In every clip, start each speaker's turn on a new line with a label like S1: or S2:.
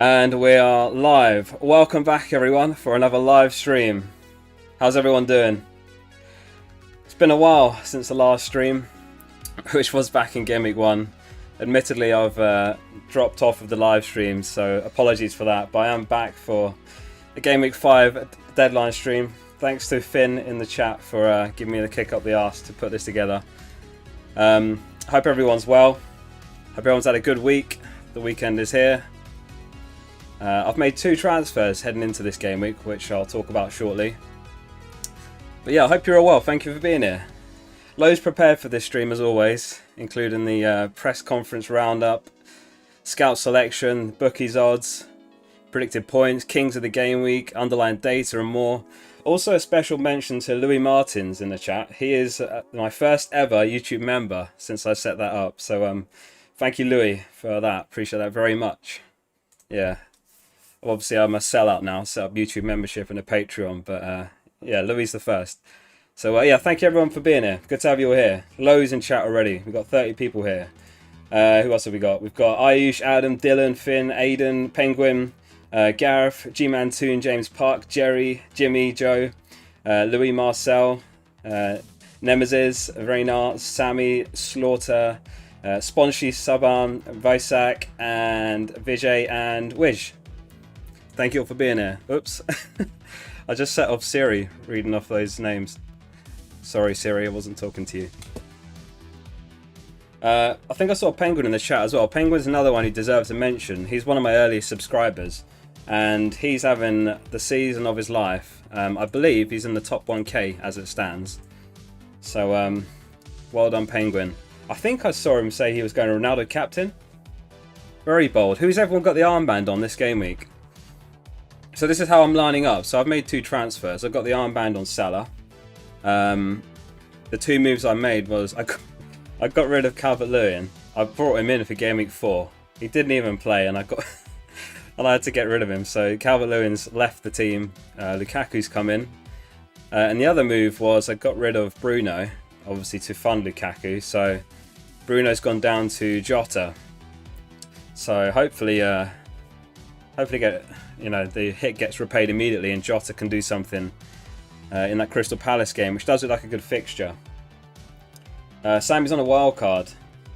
S1: And we are live. Welcome back, everyone, for another live stream. How's everyone doing? It's been a while since the last stream, which was back in Gameweek 1. Admittedly, I've dropped off of the live streams, so apologies for that. But I am back for the Gameweek 5 Deadline stream. Thanks to Finn in the chat for giving me the kick up the arse to put this together. Hope everyone's well. Hope everyone's had a good week. The weekend is here. I've made 2 transfers heading into this game week, which I'll talk about shortly. But yeah, I hope you're all well. Thank you for being here. Loads prepared for this stream as always, including the press conference roundup, scout selection, bookies odds, predicted points, kings of the game week, underlying data and more. Also a special mention to Louis Martins in the chat. He is my first ever YouTube member since I set that up. So thank you, Louis, for that. Appreciate that very much. Yeah. Obviously, I'm a sellout now, set up YouTube membership and a Patreon, but yeah, Louis the first. So yeah, thank you everyone for being here. Good to have you all here. Loads in chat already. We've got 30 people here. Who else have we got? We've got Ayush, Adam, Dylan, Finn, Aiden, Penguin, Gareth, G-Man Toon, James Park, Jerry, Jimmy, Joe, Louis Marcel, Nemesis, Reynard, Sammy, Slaughter, Sponshi, Saban, Visak, and Vijay, and Wish. Thank you all for being here. Oops. I just set off Siri reading off those names. Sorry, Siri, I wasn't talking to you. I think I saw Penguin in the chat as well. Penguin's another one who deserves a mention. He's one of my earliest subscribers, and he's having the season of his life. I believe he's in the top 1k as it stands. So, well done, Penguin. I think I saw him say he was going to Ronaldo captain. Very bold. Who's everyone got the armband on this game week? So this is how I'm lining up. So I've made 2 transfers. I've got the armband on Salah. The 2 moves I made was I got rid of Calvert-Lewin. I brought him in for Game Week 4. He didn't even play, and I had to get rid of him. So Calvert-Lewin's left the team. Lukaku's come in. And the other move was I got rid of Bruno, obviously to fund Lukaku. So Bruno's gone down to Jota. So hopefully the hit gets repaid immediately and Jota can do something in that Crystal Palace game, which does look like a good fixture. Sammy's on a wild card.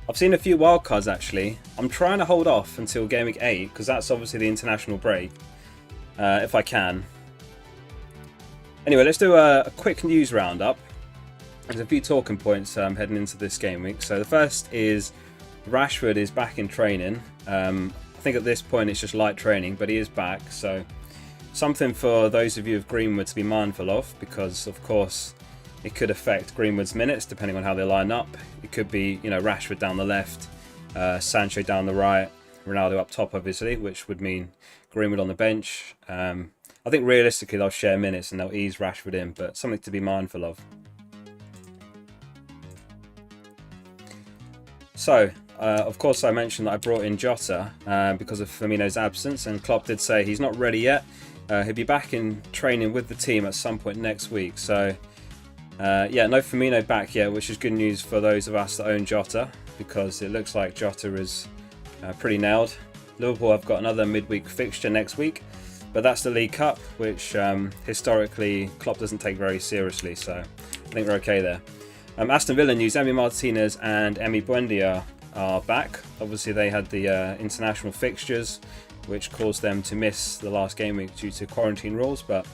S1: I've seen a few wild cards actually. I'm trying to hold off until Game Week 8 because that's obviously the international break, if I can. Anyway, let's do a quick news roundup. There's a few talking points heading into this game week. So the first is Rashford is back in training. I think at this point it's just light training, but he is back, so something for those of you of Greenwood to be mindful of, because of course it could affect Greenwood's minutes depending on how they line up. It could be, Rashford down the left, Sancho down the right, Ronaldo up top obviously, which would mean Greenwood on the bench. I think realistically they'll share minutes and they'll ease Rashford in, but something to be mindful of. So, of course, I mentioned that I brought in Jota because of Firmino's absence, and Klopp did say he's not ready yet. He'll be back in training with the team at some point next week. So, yeah, no Firmino back yet, which is good news for those of us that own Jota, because it looks like Jota is pretty nailed. Liverpool have got another midweek fixture next week, but that's the League Cup, which historically Klopp doesn't take very seriously, so I think we're okay there. Aston Villa news: Emi Martinez and Emi Buendia are back. Obviously they had the international fixtures, which caused them to miss the last game week due to quarantine rules, but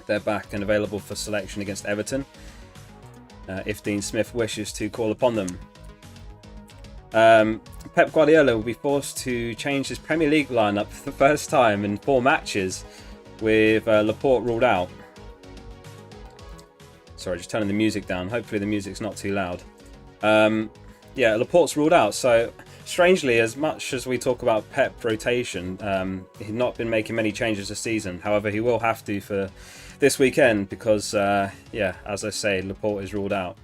S1: they're back and available for selection against Everton if Dean Smith wishes to call upon them. Pep Guardiola will be forced to change his Premier League lineup for the first time in 4 matches with Laporte ruled out. Sorry, just turning the music down. Hopefully the music's not too loud. Yeah, Laporte's ruled out. So, strangely, as much as we talk about Pep rotation, he's not been making many changes this season. However, he will have to for this weekend because, yeah, as I say, Laporte is ruled out.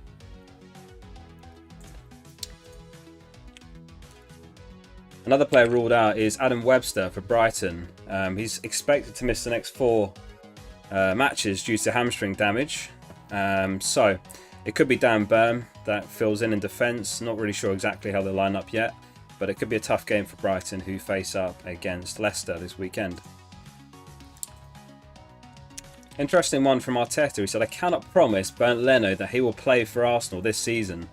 S1: Another player ruled out is Adam Webster for Brighton. He's expected to miss the next 4 matches due to hamstring damage. So it could be Dan Burn that fills in defence. Not really sure exactly how they line up yet, but it could be a tough game for Brighton, who face up against Leicester this weekend. Interesting one from Arteta. He said, I cannot promise Bernd Leno that he will play for Arsenal this season.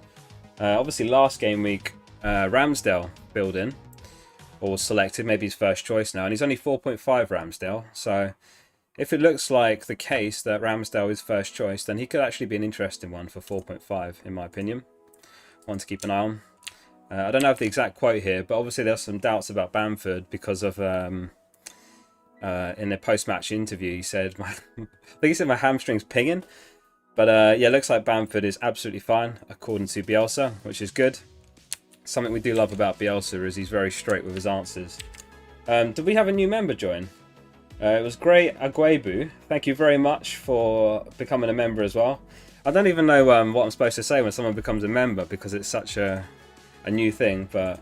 S1: Obviously, last game week, Ramsdale filled in, or was selected, maybe his first choice now, and he's only 4.5 Ramsdale. So if it looks like the case that Ramsdale is first choice, then he could actually be an interesting one for 4.5, in my opinion. One to keep an eye on. I don't have the exact quote here, but obviously there's some doubts about Bamford because of in a post-match interview he said, I think he said my hamstring's pinging. But yeah, it looks like Bamford is absolutely fine according to Bielsa, which is good. Something we do love about Bielsa is he's very straight with his answers. Did we have a new member join? It was Great Aguebu. Thank you very much for becoming a member as well. I don't even know what I'm supposed to say when someone becomes a member because it's such a new thing, but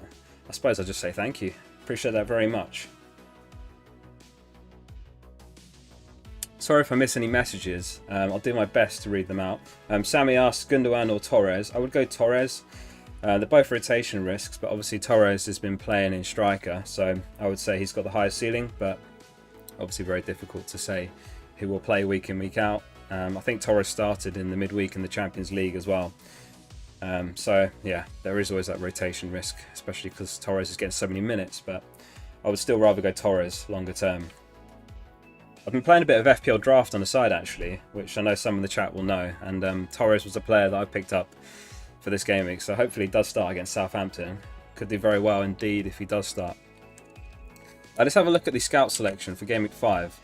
S1: I suppose I'll just say thank you. Appreciate that very much. Sorry if I miss any messages. I'll do my best to read them out. Sammy asks, Gundogan or Torres? I would go Torres. They're both rotation risks, but obviously Torres has been playing in striker, so I would say he's got the highest ceiling, but obviously very difficult to say who will play week in, week out. I think Torres started in the midweek in the Champions League as well. So yeah, there is always that rotation risk, especially because Torres is getting so many minutes, but I would still rather go Torres longer term. I've been playing a bit of FPL Draft on the side actually, which I know some in the chat will know, and Torres was a player that I picked up for this game week, so hopefully he does start against Southampton. Could do very well indeed if he does start. Let's have a look at the scout selection for Game Week 5.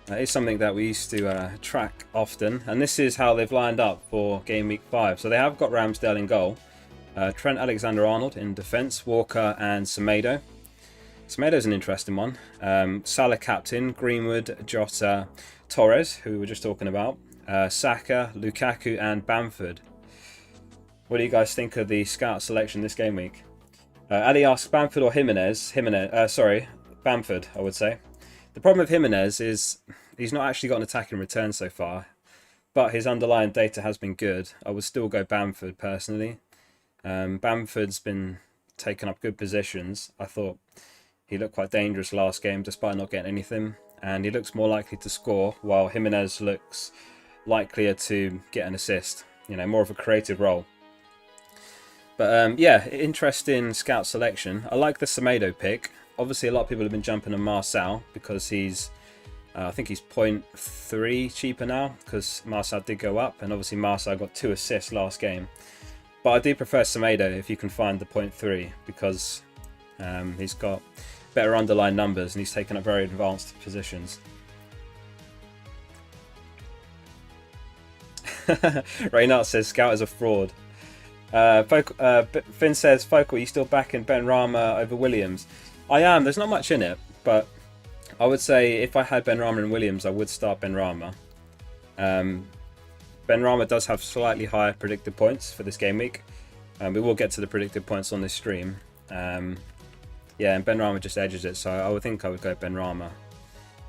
S1: It's something that we used to track often, and this is how they've lined up for Game Week 5. So they have got Ramsdale in goal, Trent Alexander-Arnold in defence, Walker and Semedo. Semedo's an interesting one. Salah captain, Greenwood, Jota, Torres, who we were just talking about, Saka, Lukaku and Bamford. What do you guys think of the scout selection this game week? Ali asks, Bamford or Jimenez? Bamford, I would say. The problem with Jimenez is he's not actually got an attacking return so far, but his underlying data has been good. I would still go Bamford personally. Bamford's been taking up good positions. I thought he looked quite dangerous last game despite not getting anything, and he looks more likely to score, while Jimenez looks likelier to get an assist. You know, more of a creative role. But yeah, interesting scout selection. I like the Semedo pick. Obviously, a lot of people have been jumping on Marçal because he's, I think he's 0.3 cheaper now because Marçal did go up, and obviously Marçal got 2 assists last game. But I do prefer Semedo if you can find the 0.3 because he's got better underlying numbers and he's taken up very advanced positions. Reynard says Scout is a fraud. Finn says, Focal, you still backing Ben Rama over Williams? I am. There's not much in it, but I would say if I had Ben Rama and Williams, I would start Ben Rama. Ben Rama does have slightly higher predicted points for this game week. We will get to the predicted points on this stream. Yeah, and Ben Rama just edges it, so I would think I would go Ben Rama.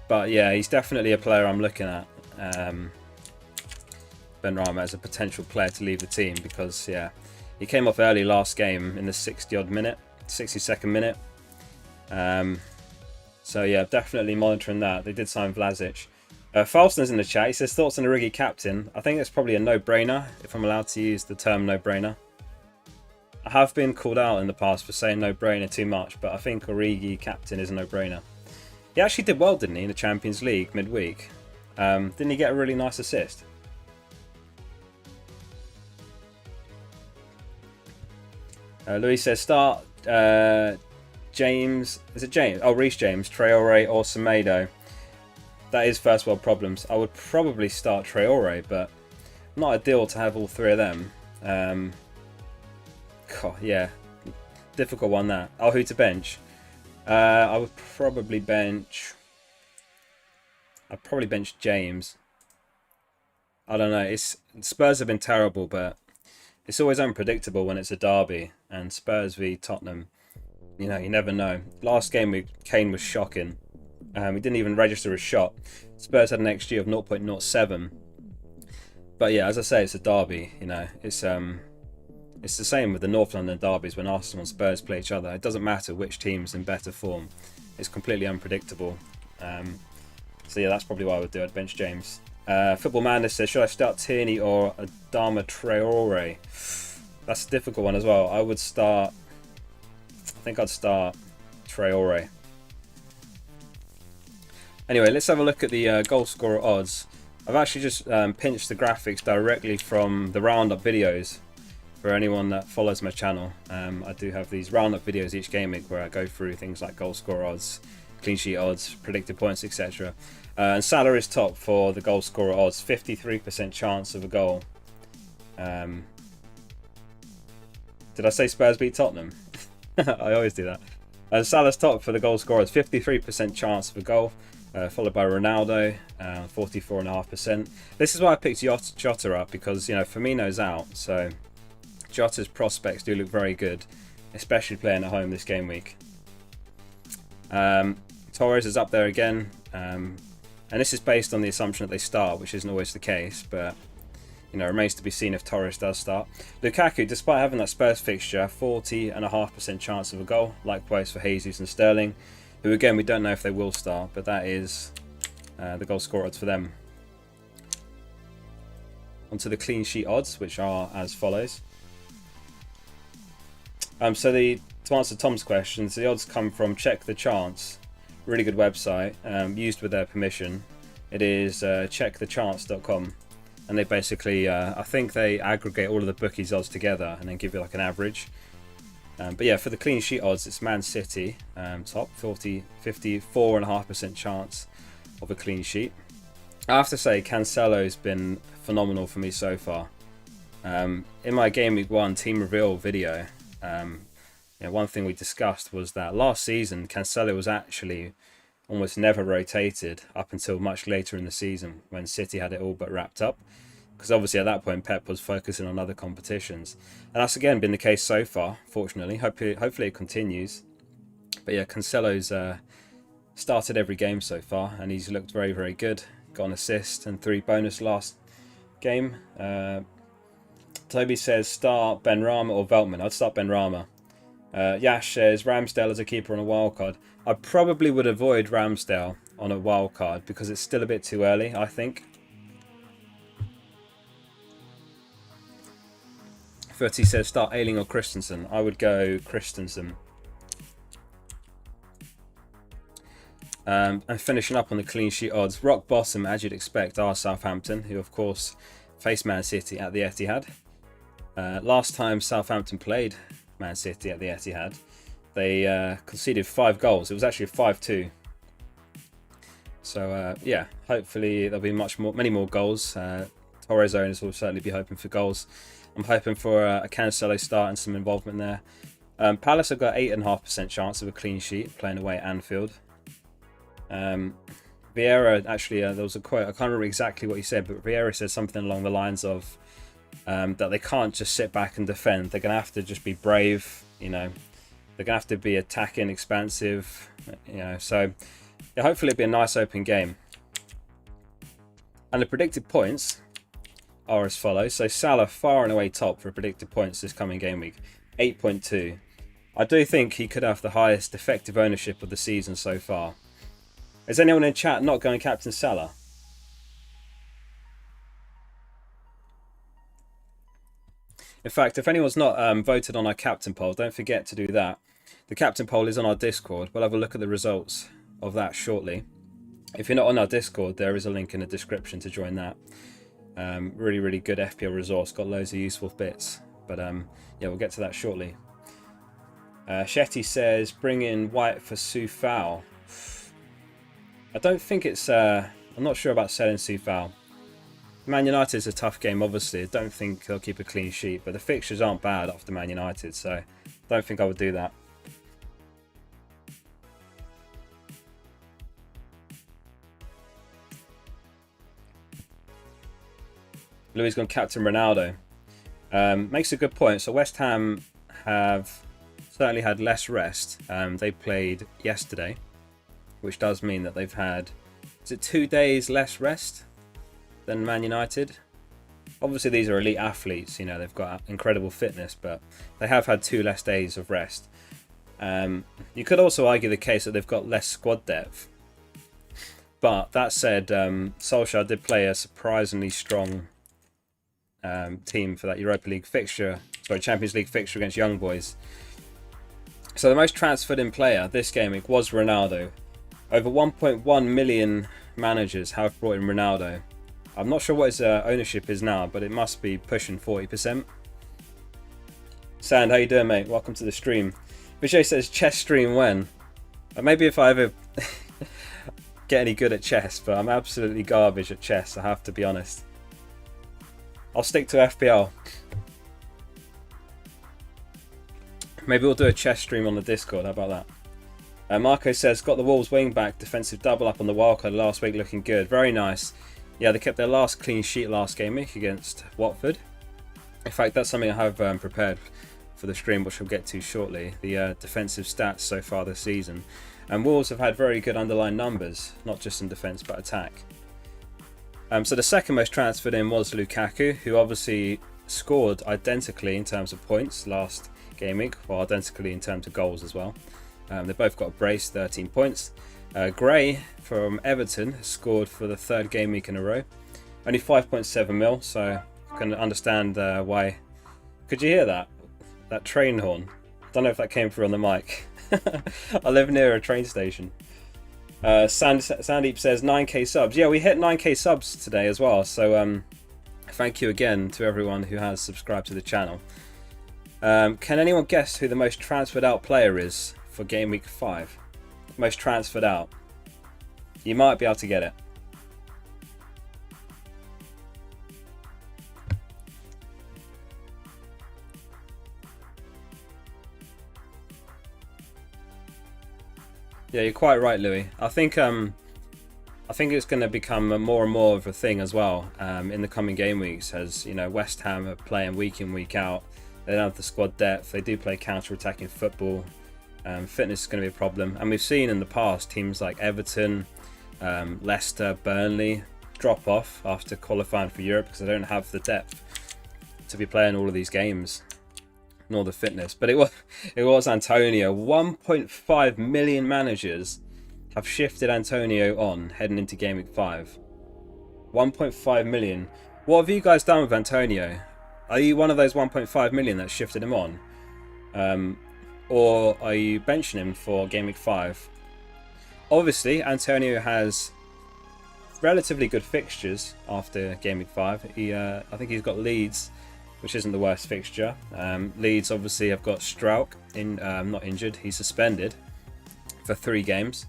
S1: But yeah, he's definitely a player I'm looking at. Ben Rama as a potential player to leave the team because, yeah, he came off early last game in the 60-odd minute, 62nd minute. So yeah, definitely monitoring that. They did sign Vlasic. Falsner's in the chat. He says, thoughts on Origi captain? I think it's probably a no-brainer, if I'm allowed to use the term no-brainer. I have been called out in the past for saying no-brainer too much, but I think Origi captain is a no-brainer. He actually did well, didn't he, in the Champions League midweek? Didn't he get a really nice assist? Louis says, start James, is it James? Oh, Reece James, Traore or Semedo. That is first world problems. I would probably start Traore, but not ideal to have all 3 of them. God, yeah, difficult one that. Oh, who to bench? I would probably bench... I'd probably bench James. I don't know. Spurs have been terrible, but it's always unpredictable when it's a derby. And Spurs v Tottenham, you know, you never know. Last game, Kane was shocking. He didn't even register a shot. Spurs had an XG of 0.07. But yeah, as I say, it's a derby. You know, it's It's the same with the North London derbies when Arsenal and Spurs play each other. It doesn't matter which team's in better form. It's completely unpredictable. So yeah, that's probably why I would do it. Bench James. Football Madness says, should I start Tierney or Adama Traore? That's a difficult one as well. I think I'd start Traore. Anyway, let's have a look at the Goalscorer Odds. I've actually just pinched the graphics directly from the Roundup videos. For anyone that follows my channel, I do have these Roundup videos each game week where I go through things like Goalscorer Odds, clean sheet odds, predicted points, etc. And Salah is top for the Goalscorer Odds, 53% chance of a goal. Did I say Spurs beat Tottenham? I always do that. And Salah's top for the Goalscorer Odds, 53% chance of a goal. Followed by Ronaldo, 44.5%. This is why I picked Jota up, because, you know, Firmino's out, so Jota's prospects do look very good, especially playing at home this game week. Torres is up there again, and this is based on the assumption that they start, which isn't always the case, but you know, remains to be seen if Torres does start. Lukaku, despite having that Spurs fixture, 40.5% chance of a goal, likewise for Jesus and Sterling, who again we don't know if they will start, but that is the Goalscorer Odds for them. Onto the clean sheet odds, which are as follows. To answer Tom's questions, the odds come from Check the Chance, really good website, used with their permission. It is checkthechance.com, and they basically, I think they aggregate all of the bookies odds together and then give you like an average. But yeah, for the clean sheet odds, it's Man City top, 54.5% chance of a clean sheet. I have to say, Cancelo's been phenomenal for me so far. In my Game Week 1 team reveal video, one thing we discussed was that last season Cancelo was actually almost never rotated up until much later in the season when City had it all but wrapped up, because obviously at that point Pep was focusing on other competitions, and that's again been the case so far, fortunately. Hopefully it continues. But yeah, Cancelo's started every game so far and he's looked very, very good. Got an assist and 3 bonus last game. Toby says start Benrahma or Veltman. I'd start Benrahma. Yash says Ramsdale as a keeper on a wildcard. I probably would avoid Ramsdale on a wildcard because it's still a bit too early, I think. 30 says start Ayling or Christensen. I would go Christensen. And finishing up on the clean sheet odds, rock bottom, as you'd expect, are Southampton, who of course faced Man City at the Etihad. Last time Southampton played Man City at the Etihad, they conceded 5 goals. It was actually a 5-2. So yeah, hopefully there'll be many more goals. Torres owners will certainly be hoping for goals. I'm hoping for a Cancelo start and some involvement there. Palace have got 8.5% chance of a clean sheet playing away at Anfield. Vieira, actually, there was a quote, I can't remember exactly what he said, but Vieira said something along the lines of that they can't just sit back and defend. They're going to have to just be brave, you know. They're going to have to be attacking, expansive, you know. So yeah, hopefully it'll be a nice open game. And the predicted points are as follows. So Salah far and away top for predicted points this coming game week, 8.2. I do think he could have the highest effective ownership of the season so far. Is anyone in chat not going captain Salah? In fact, if anyone's not voted on our captain poll, don't forget to do that. The captain poll is on our Discord. We'll have a look at the results of that shortly. If you're not on our Discord, there is a link in the description to join that. Really, really good FPL resource. Got loads of useful bits. But yeah, we'll get to that shortly. Shetty says, bring in White for Soufal. I don't think it's... I'm not sure about selling Soufal. Man United is a tough game, obviously. I don't think they'll keep a clean sheet, but the fixtures aren't bad after Man United, so I don't think I would do that. Louis gone captain Ronaldo. Makes a good point. So West Ham have certainly had less rest. They played yesterday, which does mean that they've had, is it 2 days less rest than Man United? Obviously, these are elite athletes. You know, they've got incredible fitness, but they have had 2 less days of rest. You could also argue the case that they've got less squad depth. But that said, Solskjaer did play a surprisingly strong team for that Champions League fixture against Young Boys. So the most transferred in player this game week was Ronaldo. Over 1.1 million managers have brought in Ronaldo. I'm not sure what his ownership is now, but it must be pushing 40%. Sand, how you doing, mate? Welcome to the stream. Vijay says, chess stream when? Maybe if I ever get any good at chess, but I'm absolutely garbage at chess, I have to be honest. I'll stick to FPL. Maybe we'll do a chess stream on the Discord, how about that? Marco says, got the Wolves wing back, defensive double up on the wildcard last week, looking good. Very nice. Yeah, they kept their last clean sheet last game week against Watford. In fact, that's something I have prepared for the stream, which we'll get to shortly. The defensive stats so far this season. And Wolves have had very good underlying numbers, not just in defence but attack. So the second most transferred in was Lukaku, who obviously scored identically in terms of points last game week, or identically in terms of goals as well. They both got a brace, 13 points. Gray from Everton scored for the 3rd game week in a row. Only 5.7 mil, so I can understand why. Could you hear that? That train horn? Don't know if that came through on the mic. I live near a train station. Sandeep says 9k subs. Yeah, we hit 9k subs today as well, so thank you again to everyone who has subscribed to the channel. Can anyone guess who the most transferred out player is for Game Week 5? Most transferred out. You might be able to get it. Yeah, you're quite right, Louis. I think it's going to become more and more of a thing as well in the coming game weeks, as you know, West Ham are playing week in, week out. They don't have the squad depth. They do play counter-attacking football. Fitness is going to be a problem, and we've seen in the past teams like Everton, Leicester, Burnley drop off after qualifying for Europe because they don't have the depth to be playing all of these games, nor the fitness. But it was Antonio. 1.5 million managers have shifted Antonio on heading into Game Week 5. 1.5 million. What have you guys done with Antonio? Are you one of those 1.5 million that shifted him on? Or are you benching him for Game Week 5? Obviously, Antonio has relatively good fixtures after Game Week 5. I think he's got Leeds, which isn't the worst fixture. Leeds obviously have got Strauch, not injured, he's suspended for 3 games.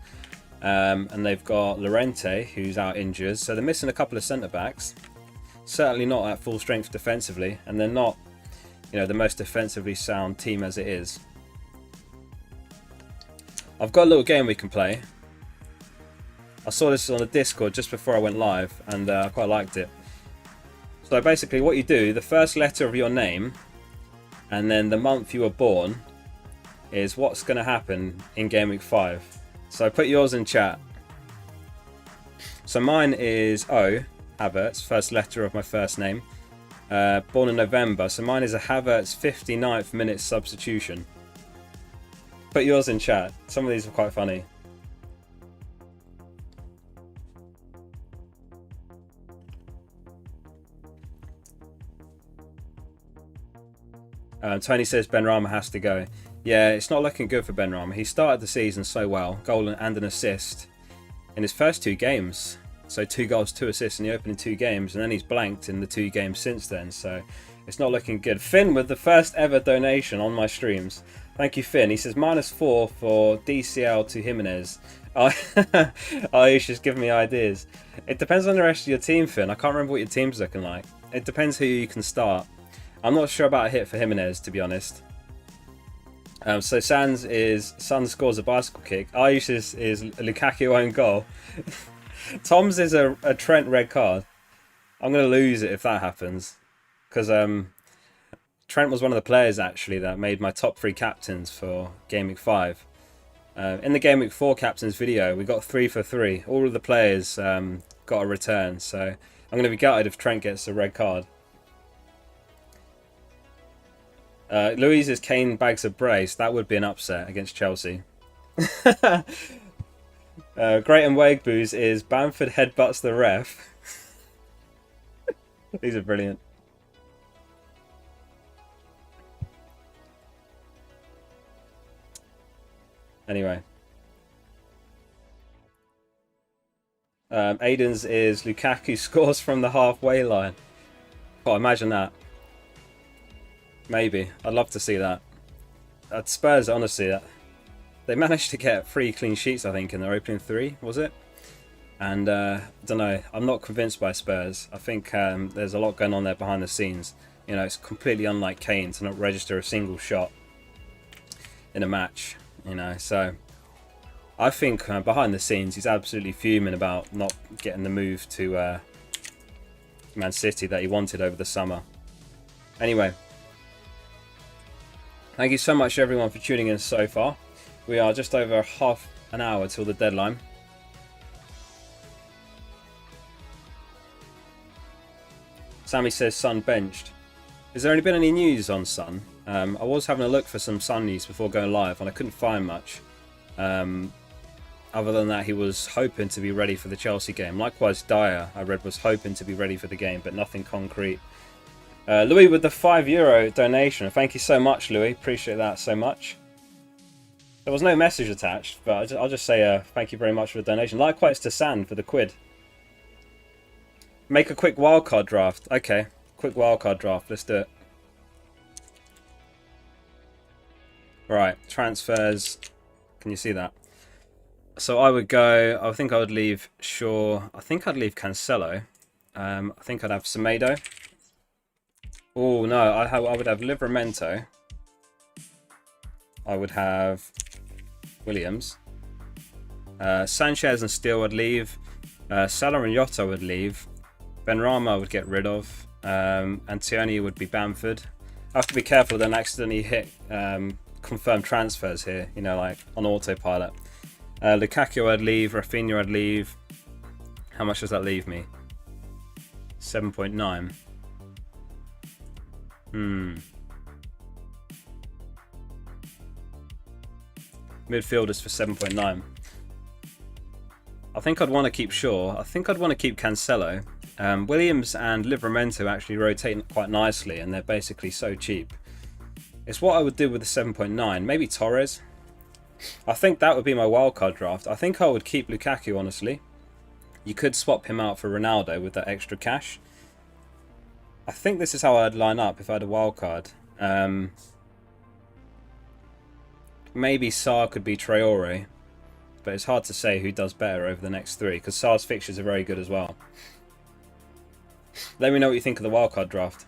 S1: And they've got Llorente, who's out injured, so they're missing a couple of centre-backs. Certainly not at full strength defensively, and they're not, the most defensively sound team as it is. I've got a little game we can play. I saw this on the Discord just before I went live, and I quite liked it. So basically what you do, the first letter of your name, and then the month you were born, is what's going to happen in Game Week 5. So put yours in chat. So mine is O, Havertz, first letter of my first name. Born in November, so mine is a Havertz 59th minute substitution. Put yours in chat. Some of these are quite funny. Tony says Benrahma has to go. Yeah, it's not looking good for Benrahma. He started the season so well, goal and an assist in his first 2 games. So 2 goals, 2 assists in the opening 2 games, and then he's blanked in the 2 games since then. So it's not looking good. Finn with the first ever donation on my streams. Thank you, Finn. He says -4 for DCL to Jimenez. Oh, he's just giving me ideas. It depends on the rest of your team, Finn. I can't remember what your team's looking like. It depends who you can start. I'm not sure about a hit for Jimenez, to be honest. So Sun scores a bicycle kick. Ayush is Lukaku own goal. Tom's is a Trent red card. I'm going to lose it if that happens. Because Trent was one of the players, actually, that made my top 3 captains for Game Week 5. In the Game Week 4 captains video, we got 3 for 3. All of the players got a return. So I'm going to be gutted if Trent gets a red card. Louise's Kane bags of brace. That would be an upset against Chelsea. Great and Wagboo's is Bamford headbutts the ref. These are brilliant. Anyway. Aiden's is Lukaku scores from the halfway line. Oh, imagine that. Maybe. I'd love to see that. At Spurs, honestly, they managed to get 3 clean sheets, I think, in their opening 3, was it? And, I don't know, I'm not convinced by Spurs. I think there's a lot going on there behind the scenes. You know, it's completely unlike Kane to not register a single shot in a match, you know, so I think behind the scenes he's absolutely fuming about not getting the move to Man City that he wanted over the summer. Anyway, thank you so much everyone for tuning in so far. We are just over half an hour till the deadline. Sammy says Son benched. Has there been any news on Son? I was having a look for some Son news before going live and I couldn't find much. Other than that, he was hoping to be ready for the Chelsea game. Likewise, Dyer, I read, was hoping to be ready for the game, but nothing concrete. Louis with the €5 donation. Thank you so much, Louis. Appreciate that so much. There was no message attached, but I'll just say thank you very much for the donation. Likewise to Sand for the quid. Make a quick wildcard draft. Okay, quick wildcard draft. Let's do it. Right, transfers. Can you see that? So I would go, I think I would leave Shaw. I think I'd leave Cancelo. I think I'd have Semedo. Oh no, I would have Livramento. I would have Williams. Sanchez and Steele I'd leave. Salah and Jota would leave. Benrahma I would get rid of. Antioni would be Bamford. I have to be careful I don't accidentally hit confirmed transfers here, you know, like on autopilot. Lukaku I'd leave, Rafinha I'd leave. How much does that leave me? 7.9. Midfielders for 7.9. I think I'd want to keep Shaw. I think I'd want to keep Cancelo. Williams and Livramento actually rotate quite nicely and they're basically so cheap. It's what I would do with the 7.9. Maybe Torres. I think that would be my wildcard draft. I think I would keep Lukaku, honestly. You could swap him out for Ronaldo with that extra cash. I think this is how I'd line up if I had a wildcard. Maybe Sarr could be Traore. But it's hard to say who does better over the next 3. Because Sarr's fixtures are very good as well. Let me know what you think of the wildcard draft.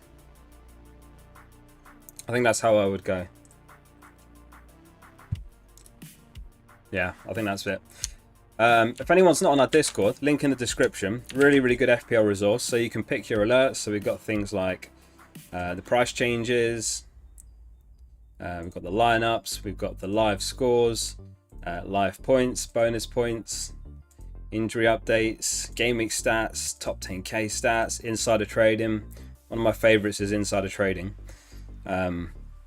S1: I think that's how I would go. Yeah, I think that's it. If anyone's not on our Discord, link in the description. Really, really good FPL resource. So you can pick your alerts. So we've got things like the price changes. We've got the lineups. We've got the live scores, live points, bonus points, injury updates, Gameweek stats, top 10k stats, insider trading. One of my favorites is insider trading.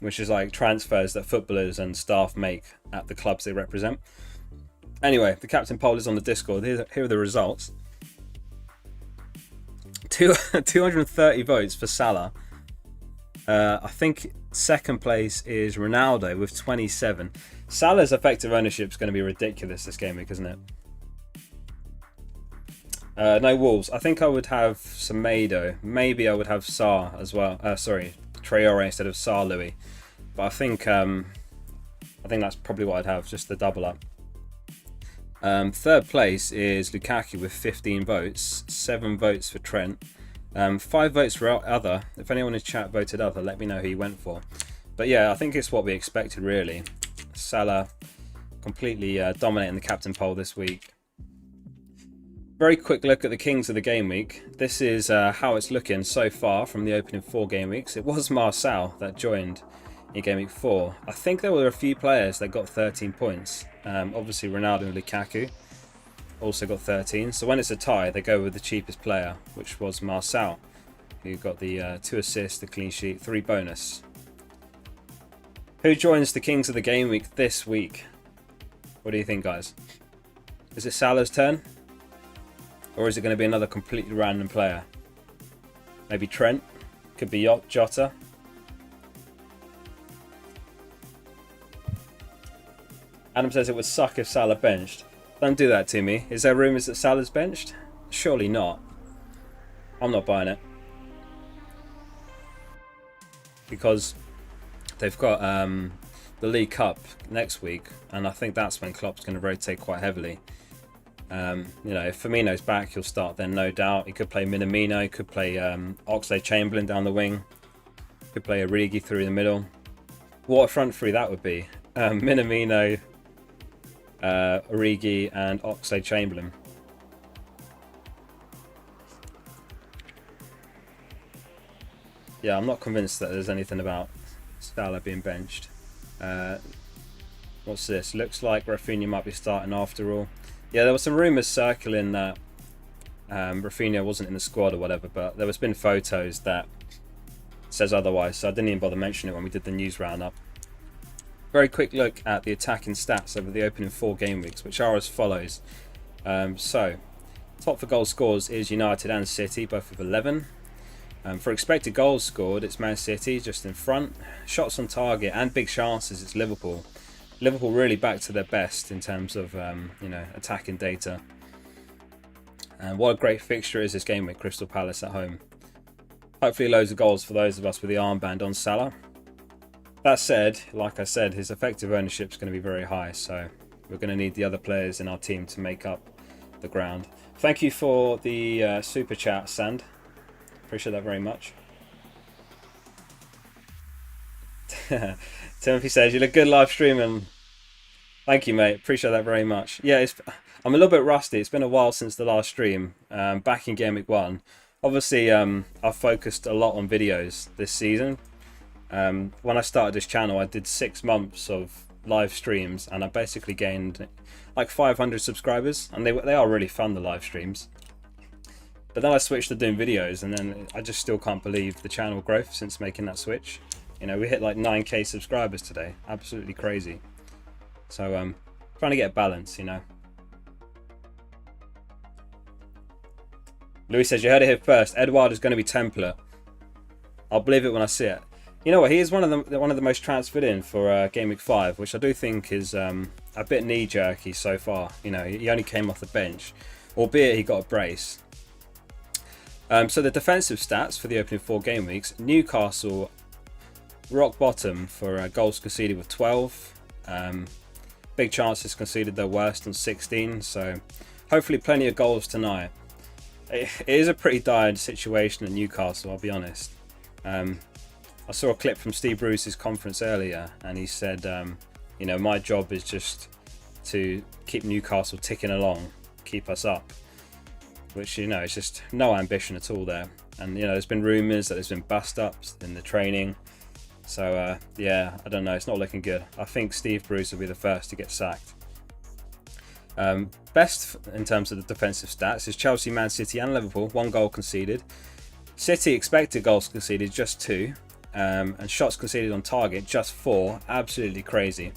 S1: Which is like transfers that footballers and staff make at the clubs they represent. Anyway, the captain poll is on the Discord. Here are the results. 230 votes for Salah. I think second place is Ronaldo with 27. Salah's effective ownership is going to be ridiculous this game week, isn't it? No Wolves. I think I would have Semedo. Maybe I would have Sarr as well. Sorry, Traore instead of Sarr, Louis. But I think that's probably what I'd have, just the double up. Third place is Lukaku with 15 votes, 7 votes for Trent, 5 votes for other. If anyone in chat voted other, let me know who you went for. But yeah, I think it's what we expected really. Salah completely dominating the captain poll this week. Very quick look at the kings of the game week. This is how it's looking so far from the opening 4 game weeks. It was Marcel that joined in game week 4. I think there were a few players that got 13 points. Obviously Ronaldo and Lukaku also got 13. So when it's a tie, they go with the cheapest player, which was Marcel, who got the 2 assists, the clean sheet, 3 bonus. Who joins the Kings of the Game Week this week? What do you think, guys? Is it Salah's turn? Or is it going to be another completely random player? Maybe Trent? Could be Jota? Adam says it would suck if Salah benched. Don't do that to me. Is there rumours that Salah's benched? Surely not. I'm not buying it. Because they've got the League Cup next week, and I think that's when Klopp's going to rotate quite heavily. If Firmino's back, he'll start then, no doubt. He could play Minamino, he could play Oxlade-Chamberlain down the wing, could play Origi through the middle. What a front three that would be. Minamino, Origi and Oxlade-Chamberlain. Yeah, I'm not convinced that there's anything about Salah being benched. What's this? Looks like Rafinha might be starting after all. Yeah, there were some rumours circling that Rafinha wasn't in the squad or whatever, but there has been photos that says otherwise, so I didn't even bother mentioning it when we did the news roundup. Very quick look at the attacking stats over the opening 4 game weeks, which are as follows. So, top for goal scores is United and City, both with 11. For expected goals scored, it's Man City just in front. Shots on target and big chances, it's Liverpool. Liverpool really back to their best in terms of attacking data. And what a great fixture is this game with Crystal Palace at home. Hopefully loads of goals for those of us with the armband on Salah. That said, like I said, his effective ownership is going to be very high, so we're going to need the other players in our team to make up the ground. Thank you for the super chat, Sand. Appreciate that very much. Timothy says, you look good live streaming. Thank you, mate. Appreciate that very much. Yeah, I'm a little bit rusty. It's been a while since the last stream. Back in Gameweek 1. Obviously, I've focused a lot on videos this season. When I started this channel, I did 6 months of live streams, and I basically gained like 500 subscribers, and they are really fun, the live streams. But then I switched to doing videos, and then I just still can't believe the channel growth since making that switch. You know, we hit like 9k subscribers today. Absolutely crazy. So trying to get a balance, you know. Louis says, you heard it here first. Edouard is going to be template. I'll believe it when I see it. You know what? He is one of the most transferred in for Gameweek 5, which I do think is a bit knee-jerky so far. You know, he only came off the bench, albeit he got a brace. So the defensive stats for the opening 4 game weeks: Newcastle rock bottom for goals conceded with 12. Big chances conceded, their worst on 16. So hopefully plenty of goals tonight. It is a pretty dire situation at Newcastle, I'll be honest. I saw a clip from Steve Bruce's conference earlier, and he said, you know, my job is just to keep Newcastle ticking along, keep us up. Which, you know, it's just no ambition at all there. And, you know, there's been rumours that there's been bust-ups in the training. So, yeah, I don't know. It's not looking good. I think Steve Bruce will be the first to get sacked. Best in terms of the defensive stats is Chelsea, Man City and Liverpool. 1 goal conceded. City expected goals conceded, just 2. And shots conceded on target, just 4. Absolutely crazy.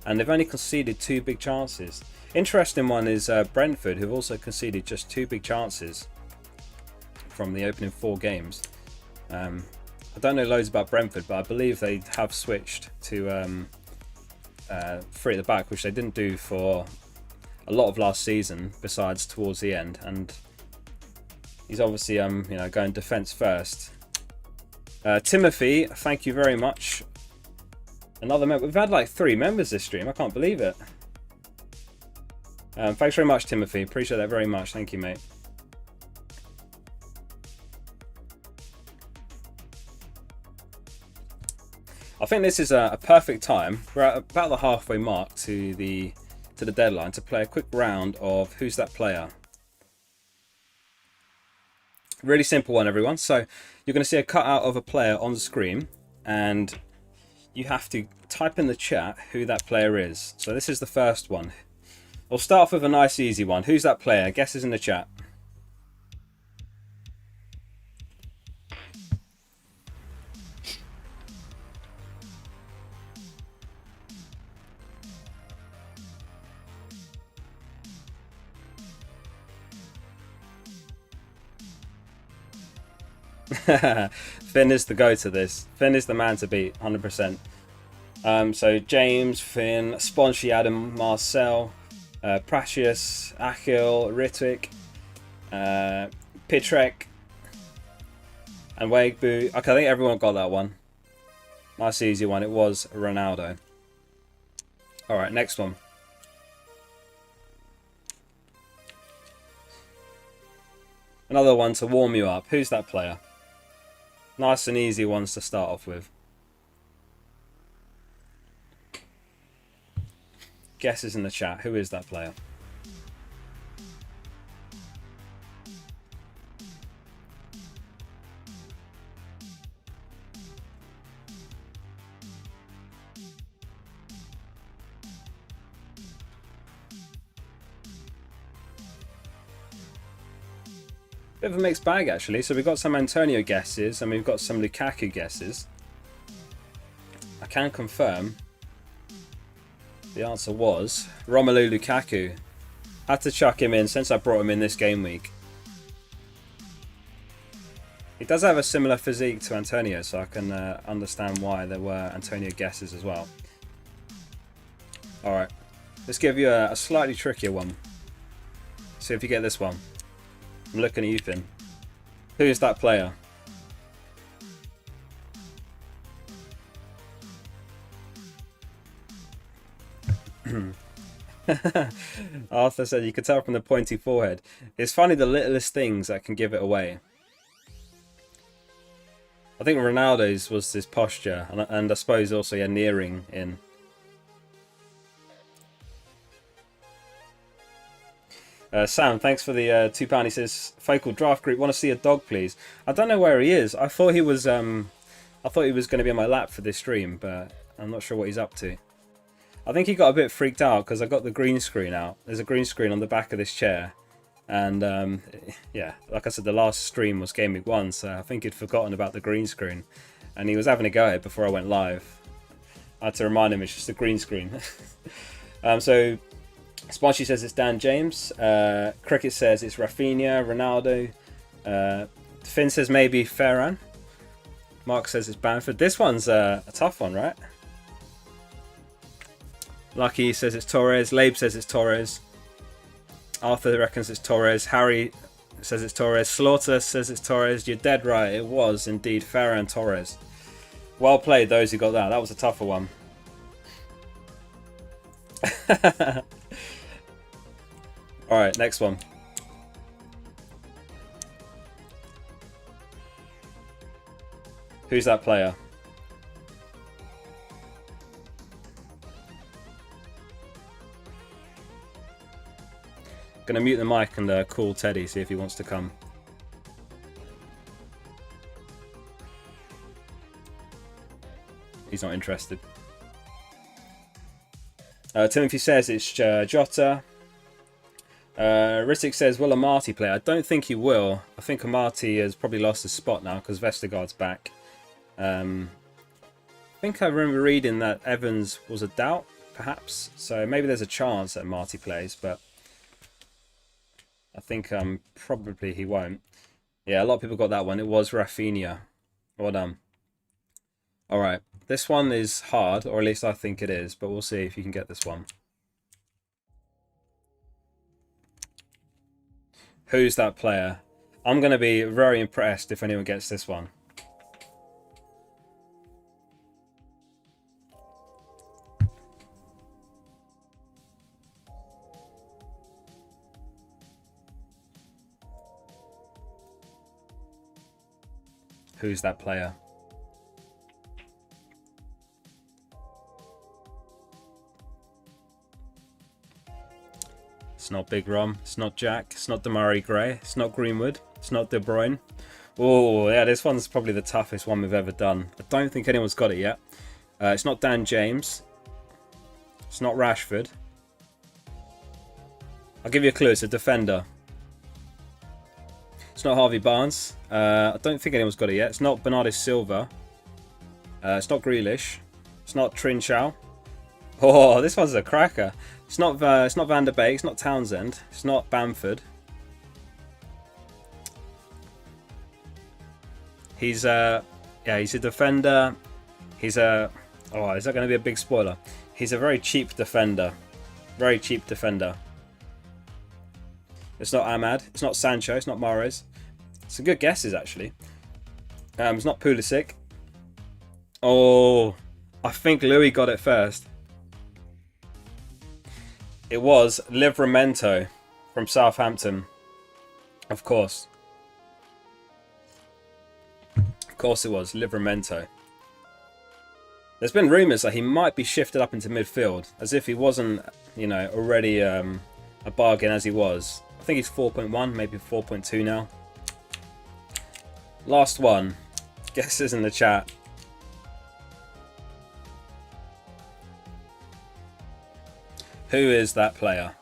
S1: And they've only conceded 2 big chances. Interesting one is Brentford, who've also conceded just 2 big chances from the opening 4 games. I don't know loads about Brentford, but I believe they have switched to 3 at the back, which they didn't do for a lot of last season, besides towards the end. And he's obviously you know, going defence first. Timothy, thank you very much. Another member. We've had like 3 members this stream. I can't believe it. Thanks very much, Timothy. Appreciate that very much. Thank you, mate. I think this is a perfect time. We're at about the halfway mark to the deadline to play a quick round of Who's That Player. Really simple one, everyone. So you're going to see a cutout of a player on the screen, and you have to type in the chat who that player is. So this is the first one. We'll start off with a nice easy one. Who's that player? Guesses in the chat. Finn is the go to this. Finn is the man to beat, 100%. So James, Finn, Sponshy, Adam, Marcel, Precious, Akhil, Ritwik, Pitrek, and Wagbu. Okay, I think everyone got that one. Nice easy one. It was Ronaldo. Alright, next one. Another one to warm you up. Who's that player? Nice and easy ones to start off with. Guesses in the chat. Who is that player? Bit of a mixed bag actually. So we've got some Antonio guesses and we've got some Lukaku guesses. I can confirm the answer was Romelu Lukaku. Had to chuck him in since I brought him in this game week. He does have a similar physique to Antonio, so I can understand why there were Antonio guesses as well. Alright, let's give you a slightly trickier one. See if you get this one. I'm looking at you, Finn. Who is that player? Arthur said you could tell from the pointy forehead. It's funny the littlest things that can give it away. I think Ronaldo's was his posture, and I suppose also an earring in. Sam, thanks for the £2. He says, "Focal draft group, want to see a dog, please." I don't know where he is. I thought he was going to be on my lap for this stream, but I'm not sure what he's up to. I think he got a bit freaked out because I got the green screen out. There's a green screen on the back of this chair, and yeah, like I said, the last stream was Gameweek 1, so I think he'd forgotten about the green screen, and he was having a go at it before I went live. I had to remind him it's just a green screen. So. Sponshy says it's Dan James. Cricket says it's Rafinha, Ronaldo. Finn says maybe Ferran. Mark says it's Bamford. This one's a tough one, right? Lucky says it's Torres. Labe says it's Torres. Arthur reckons it's Torres. Harry says it's Torres. Slaughter says it's Torres. You're dead right. It was indeed Ferran Torres. Well played, those who got that. That was a tougher one. Alright, next one. Who's that player? Gonna mute the mic and call Teddy, see if he wants to come. He's not interested. Timothy says it's Jota. Rittik says, will Amati play? I don't think he will. I think Amati has probably lost his spot now because Vestergaard's back. I think I remember reading that Evans was a doubt, perhaps. So maybe there's a chance that Amati plays, but I think probably he won't. Yeah, a lot of people got that one. It was Rafinha. Well done. Alright, this one is hard, or at least I think it is, but we'll see if you can get this one. Who's that player? I'm going to be very impressed if anyone gets this one. Who's that player? It's not Big Rom, it's not Jack, it's not Damari Gray, it's not Greenwood, it's not De Bruyne. Oh, yeah, this one's probably the toughest one we've ever done. I don't think anyone's got it yet. It's not Dan James. It's not Rashford. I'll give you a clue, it's a defender. It's not Harvey Barnes. I don't think anyone's got it yet. It's not Bernardo Silva. It's not Grealish. It's not Trinchao. Oh, this one's a cracker. It's not Van der Beek. It's not Townsend. It's not Bamford. He's a defender. He's a oh, is that going to be a big spoiler? He's a very cheap defender. Very cheap defender. It's not Ahmad. It's not Sancho. It's not Mahrez. Some good guesses actually. It's not Pulisic. Oh, I think Louis got it first. It was Livramento from Southampton. Of course. Of course it was Livramento. There's been rumours that he might be shifted up into midfield, as if he wasn't, you know, already a bargain as he was. I think he's 4.1, maybe 4.2 now. Last one. Guesses in the chat. Who is that player?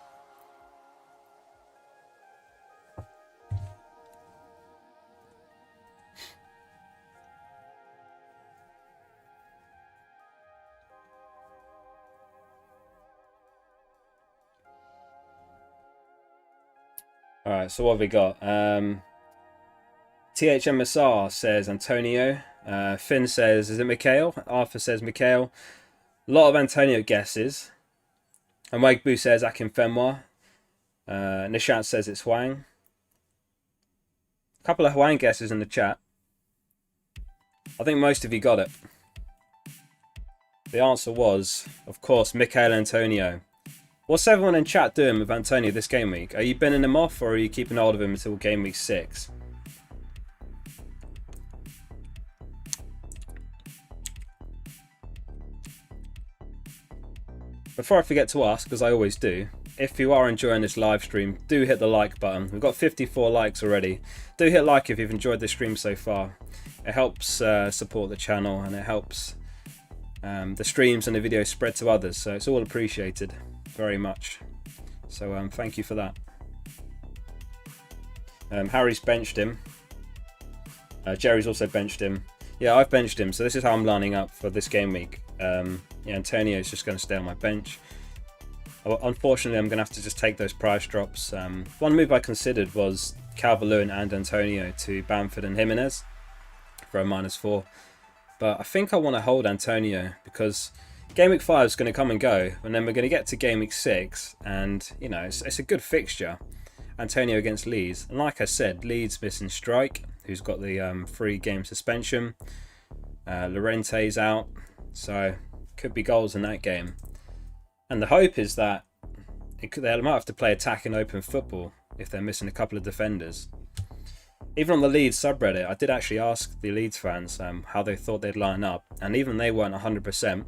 S1: Alright, so what have we got? THMSR says Antonio. Finn says, is it Mikhail? Arthur says Mikhail. A lot of Antonio guesses. And Wagbu says Akinfenwa. Nishant says it's Hwang. A couple of Hwang guesses in the chat. I think most of you got it. The answer was, of course, Mikhail Antonio. What's everyone in chat doing with Antonio this game week? Are you binning him off or are you keeping hold of him until game week 6? Before I forget to ask, as I always do, if you are enjoying this live stream, do hit the like button. We've got 54 likes already. Do hit like if you've enjoyed this stream so far. It helps support the channel and it helps the streams and the videos spread to others. So it's all appreciated very much. So thank you for that. Harry's benched him. Jerry's also benched him. Yeah, I've benched him. So this is how I'm lining up for this game week. Yeah, Antonio's just going to stay on my bench. Unfortunately, I'm going to have to just take those price drops. One move I considered was Calvert-Lewin and Antonio to Bamford and Jimenez for a -4. But I think I want to hold Antonio because Game Week 5 is going to come and go. And then we're going to get to Game Week 6. And, you know, it's a good fixture. Antonio against Leeds. And like I said, Leeds missing Strike, who's got the 3-game suspension. Llorente's out. So, could be goals in that game. And the hope is that they might have to play attacking open football if they're missing a couple of defenders. Even on the Leeds subreddit, I did actually ask the Leeds fans how they thought they'd line up. And even they weren't 100%.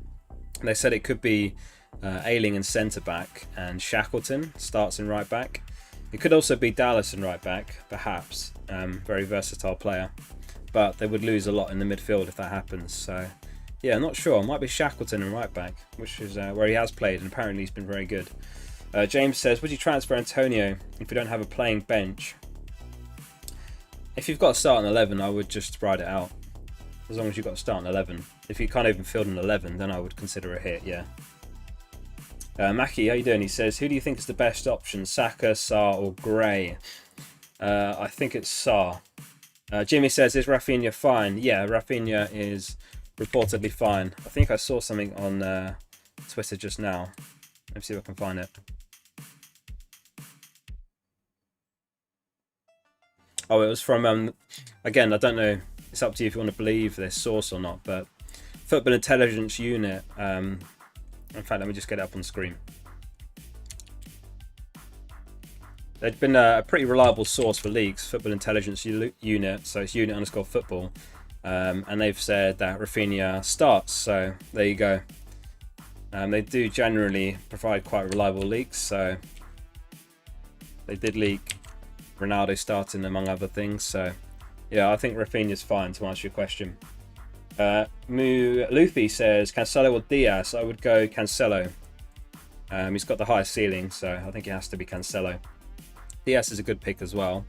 S1: They said it could be Ayling in centre-back and Shackleton starts in right-back. It could also be Dallas in right-back, perhaps. Very versatile player. But they would lose a lot in the midfield if that happens. So, yeah, I'm not sure. It might be Shackleton in right-back, which is where he has played, and apparently he's been very good. James says, would you transfer Antonio if you don't have a playing bench? If you've got a starting 11, I would just ride it out. As long as you've got a starting 11. If you can't even field an 11, then I would consider a hit, yeah. Mackie, how you doing? He says, who do you think is the best option, Saka, Sarr or Gray? I think it's Sarr. Jimmy says, is Rafinha fine? Yeah, Rafinha is reportedly fine. I think I saw something on Twitter just now. Let me see if I can find it. Oh, it was from, again, I don't know, it's up to you if you want to believe this source or not, but Football Intelligence Unit, in fact, let me just get it up on screen. They've been a pretty reliable source for leaks, Football Intelligence Unit, so it's unit_football, and they've said that Rafinha starts, so there you go. They do generally provide quite reliable leaks, so they did leak Ronaldo starting among other things, so yeah, I think Rafinha's fine to answer your question. Luffy says Cancelo or Diaz. I would go Cancelo. He's got the highest ceiling, so I think it has to be Cancelo. Diaz is a good pick as well.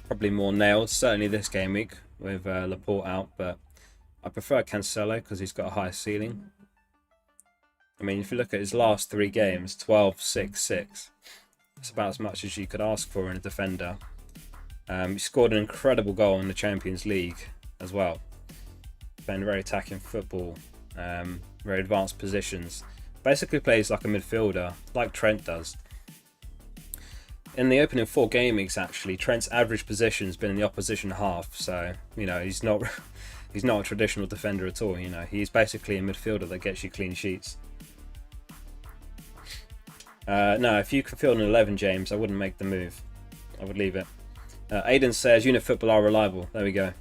S1: Probably more nails, certainly this game week with Laporte out, but I prefer Cancelo because he's got a higher ceiling. I mean, if you look at his last 3 games, 12, 6, 6. It's about as much as you could ask for in a defender. He scored an incredible goal in the Champions League as well. Playing very attacking football, very advanced positions. Basically plays like a midfielder, like Trent does. In the opening 4 game weeks, actually, Trent's average position has been in the opposition half. So, you know, he's not a traditional defender at all. You know, he's basically a midfielder that gets you clean sheets. No, if you can field an 11, James, I wouldn't make the move. I would leave it. Aiden says unit football are reliable. There we go.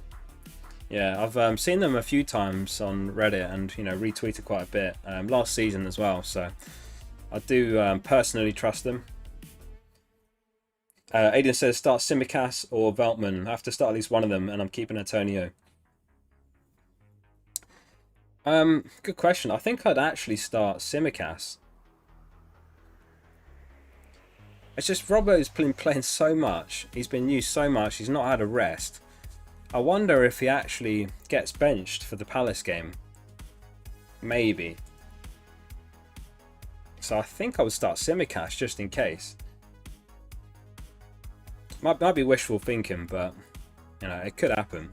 S1: Yeah, I've seen them a few times on Reddit and, you know, retweeted quite a bit last season as well. So I do personally trust them. Aiden says start Simicast or Veltman. I have to start at least one of them, and I'm keeping Antonio. Good question. I think I'd actually start Simicast. It's just Robbo's been playing so much. He's been used so much. He's not had a rest. I wonder if he actually gets benched for the Palace game. Maybe. So I think I would start Simicast just in case. Might be wishful thinking, but you know, it could happen.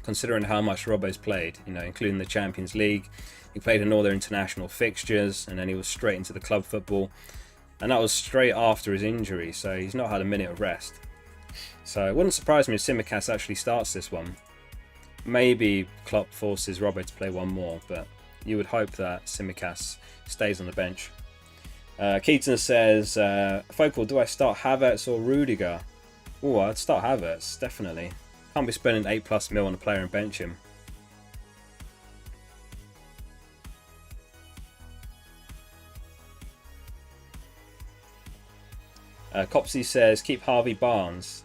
S1: Considering how much Robbo's played, you know, including the Champions League. He played in all their international fixtures, and then he was straight into the club football. And that was straight after his injury, so he's not had a minute of rest. So it wouldn't surprise me if Simicast actually starts this one. Maybe Klopp forces Robbo to play one more, but you would hope that Simicast stays on the bench. Keaton says, Focal, do I start Havertz or Rudiger? Oh, I'd start Havertz, definitely. Can't be spending 8+ mil on a player and bench him. Copsy says, keep Harvey Barnes.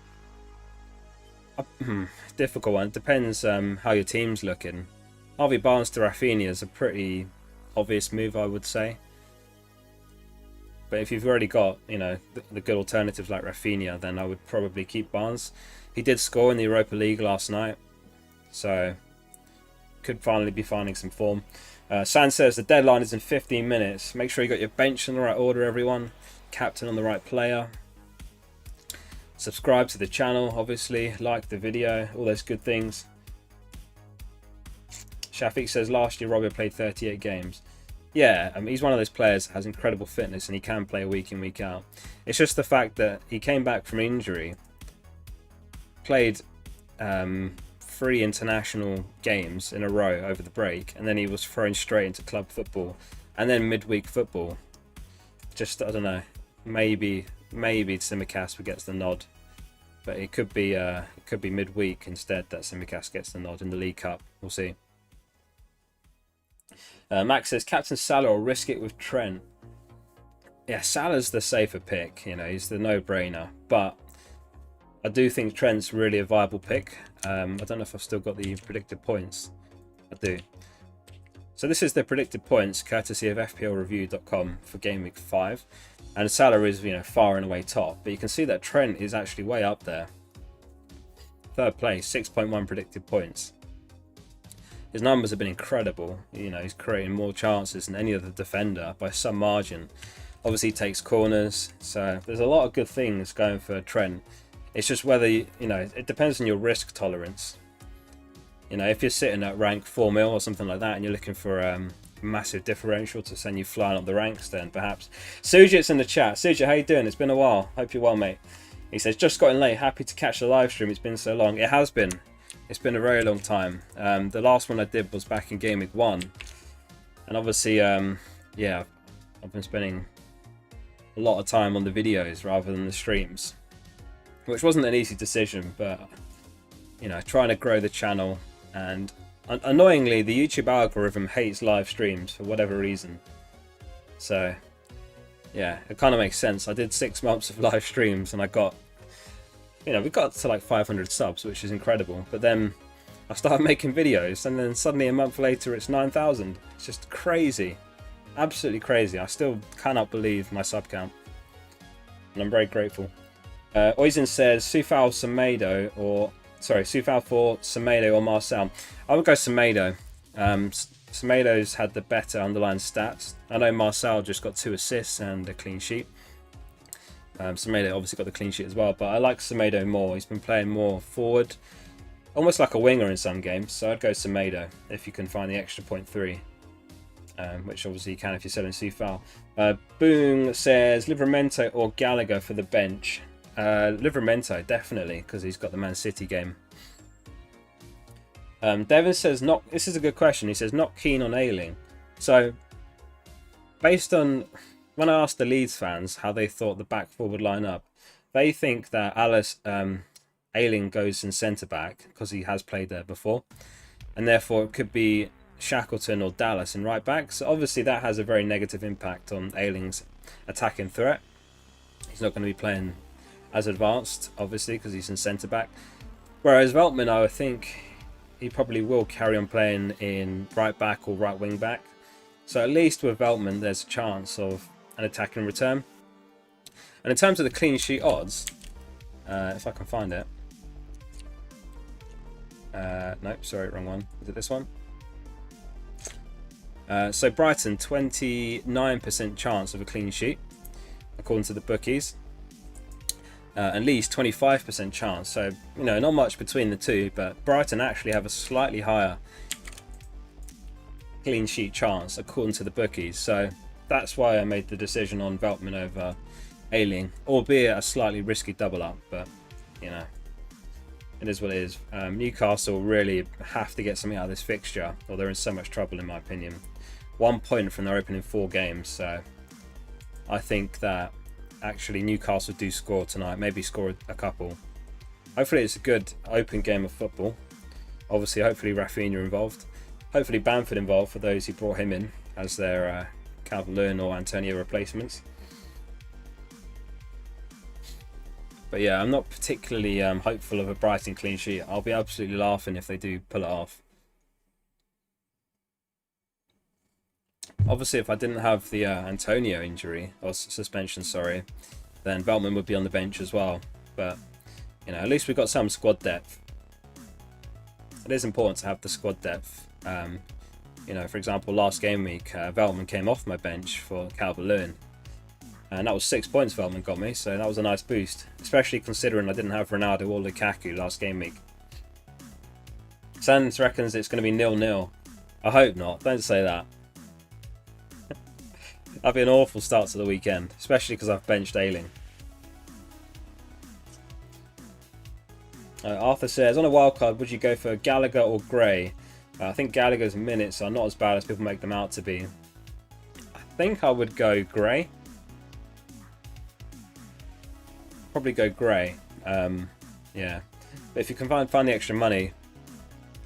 S1: Difficult one. It depends how your team's looking. Harvey Barnes to Rafinha is a pretty obvious move, I would say. But if you've already got, you know, the good alternatives like Rafinha, then I would probably keep Barnes. He did score in the Europa League last night, so could finally be finding some form. San says the deadline is in 15 minutes. Make sure you got your bench in the right order, everyone. Captain on the right player. Subscribe to the channel, obviously. Like the video, all those good things. Shafiq says last year Robbo played 38 games. Yeah, he's one of those players that has incredible fitness and he can play week in, week out. It's just the fact that he came back from injury, played 3 international games in a row over the break, and then he was thrown straight into club football and then midweek football. Just, I don't know, maybe Simicast gets the nod, but it could be midweek instead that Simicast gets the nod in the League Cup. We'll see. Max says, Captain Salah or risk it with Trent? Yeah, Salah's the safer pick. You know, he's the no-brainer. But I do think Trent's really a viable pick. I don't know if I've still got the predicted points. I do. So this is the predicted points, courtesy of fplreview.com for Gameweek 5. And Salah is, you know, far and away top. But you can see that Trent is actually way up there. 3rd place, 6.1 predicted points. His numbers have been incredible. You know, he's creating more chances than any other defender by some margin. Obviously, he takes corners. So there's a lot of good things going for Trent. It's just whether, you know, it depends on your risk tolerance. You know, if you're sitting at rank 4 mil or something like that and you're looking for a massive differential to send you flying up the ranks, then perhaps. Sujit's in the chat. Sujit, how you doing? It's been a while. Hope you're well, mate. He says, just got in late. Happy to catch the live stream. It's been so long. It has been. It's been a very long time. The last one I did was back in Gameweek 1. And obviously, yeah, I've been spending a lot of time on the videos rather than the streams. Which wasn't an easy decision, but, you know, trying to grow the channel. And annoyingly, the YouTube algorithm hates live streams for whatever reason. So, yeah, it kind of makes sense. I did 6 months of live streams and I got, you know, we got to like 500 subs, which is incredible. But then I started making videos and then suddenly a month later it's 9,000. It's just crazy. Absolutely crazy. I still cannot believe my sub count. And I'm very grateful. Oisin says Sufal Semedo or... Sorry, Sufal for Semedo or Marcel. I would go Semedo. Semedo's had the better underlying stats. I know Marcel just got 2 assists and a clean sheet. Semedo obviously got the clean sheet as well, but I like Semedo more. He's been playing more forward. almost like a winger in some games. So I'd go Semedo if you can find the extra 0.3. Which obviously you can if you're selling Soufal. Boom says Livramento or Gallagher for the bench. Livramento, definitely, because he's got the Man City game. Devon says, this is a good question. He says, not keen on Ayling. So, based on, when I asked the Leeds fans how they thought the back four would line up, they think that Ayling goes in centre-back because he has played there before. And therefore, it could be Shackleton or Dallas in right back. So obviously that has a very negative impact on Ayling's attacking threat. He's not going to be playing as advanced, obviously, because he's in centre back. Whereas Veltman, I would think he probably will carry on playing in right back or right wing back. So at least with Veltman, there's a chance of an attacking return. And in terms of the clean sheet odds, if I can find it. Nope, sorry, wrong one. Is it this one? So Brighton, 29% chance of a clean sheet, according to the bookies. And Leeds, 25% chance. So, you know, not much between the two, but Brighton actually have a slightly higher clean sheet chance, according to the bookies. So that's why I made the decision on Veltman over Ayling, albeit a slightly risky double up, but, you know, it is what it is. Newcastle really have to get something out of this fixture, or they're in so much trouble, in my opinion. 1 point from their opening 4 games, so I think that actually Newcastle do score tonight, maybe score a couple. Hopefully it's a good open game of football. Obviously, hopefully Rafinha involved. Hopefully Bamford involved for those who brought him in as their Calvert-Lewin or Antonio replacements. But yeah, I'm not particularly hopeful of a Brighton clean sheet. I'll be absolutely laughing if they do pull it off. Obviously, if I didn't have the Antonio injury, or suspension, sorry, then Veltman would be on the bench as well. But, you know, at least we've got some squad depth. It is important to have the squad depth. You know, for example, last game week, Veltman came off my bench for Calvert-Lewin. And that was 6 points Veltman got me, so that was a nice boost. Especially considering I didn't have Ronaldo or Lukaku last game week. Sands reckons it's going to be 0-0. I hope not, don't say that. That'd be an awful start to the weekend, especially because I've benched Ayling. Arthur says, on a wildcard, would you go for Gallagher or Gray? I think Gallagher's minutes are not as bad as people make them out to be. I think I would go Gray. Probably go Gray. Yeah. But if you can find the extra money,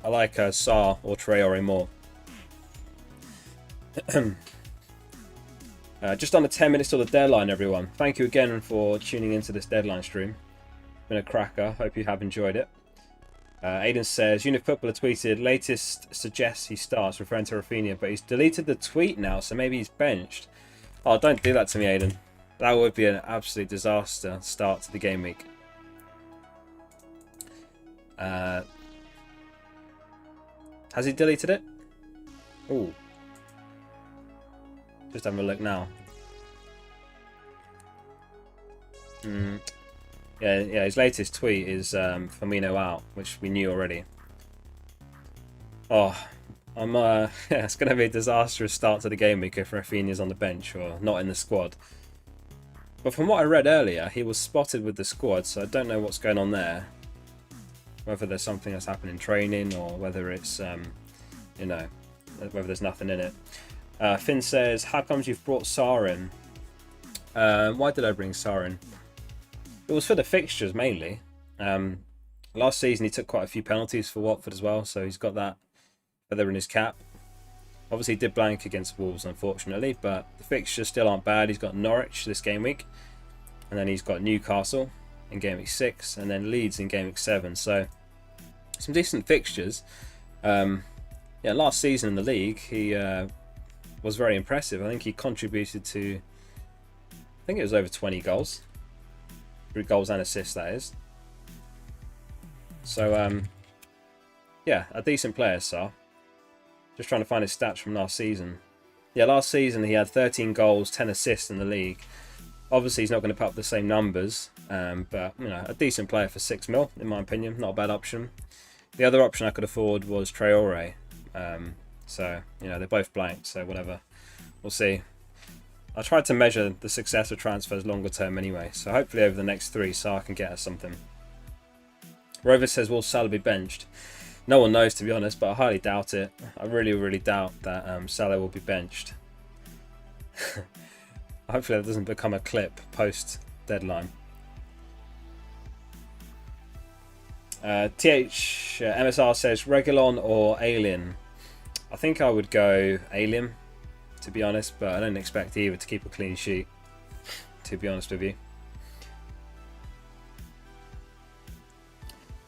S1: I like Sarr or Traore more. Just under 10 minutes till the deadline, everyone. Thank you again for tuning into this deadline stream. It's been a cracker. Hope you have enjoyed it. Aiden says, Unifootballer tweeted, latest suggests he starts, referring to Rafinha, but he's deleted the tweet now, so maybe he's benched. Oh, don't do that to me, Aiden. That would be an absolute disaster start to the game week. Has he deleted it? Ooh. Just having a look now. Yeah, his latest tweet is Firmino out, which we knew already. Oh, yeah, it's going to be a disastrous start to the game week if Rafinha's on the bench or not in the squad. But from what I read earlier, he was spotted with the squad, so I don't know what's going on there. Whether there's something that's happened in training or whether it's, you know, whether there's nothing in it. Finn says, how comes you've brought Sarr in? Why did I bring Sarr in? It was for the fixtures mainly. Last season he took quite a few penalties for Watford as well, so he's got that feather in his cap. Obviously he did blank against Wolves, unfortunately, but the fixtures still aren't bad. He's got Norwich this game week, and then he's got Newcastle in game week 6, and then Leeds in game week 7. So some decent fixtures. Yeah, last season in the league he was very impressive. I think he contributed to, I think it was over 20 goals. 3 goals and assists, that is. So, yeah, a decent player, Sarr. Just trying to find his stats from last season. Yeah, last season he had 13 goals, 10 assists in the league. Obviously, he's not going to put up the same numbers, but, you know, a decent player for 6 mil, in my opinion. Not a bad option. The other option I could afford was Traore. So, you know, they're both blank, so whatever. We'll see. I tried to measure the success of transfers longer term anyway, so hopefully over the next 3 Salah can get us something. Rover says, will Salah be benched? No one knows, to be honest, but I highly doubt it. I really doubt that Salah will be benched. Hopefully that doesn't become a clip post-deadline. MSR says, Reguilon or Alien? I think I would go Alien, to be honest, but I don't expect either to keep a clean sheet, to be honest with you.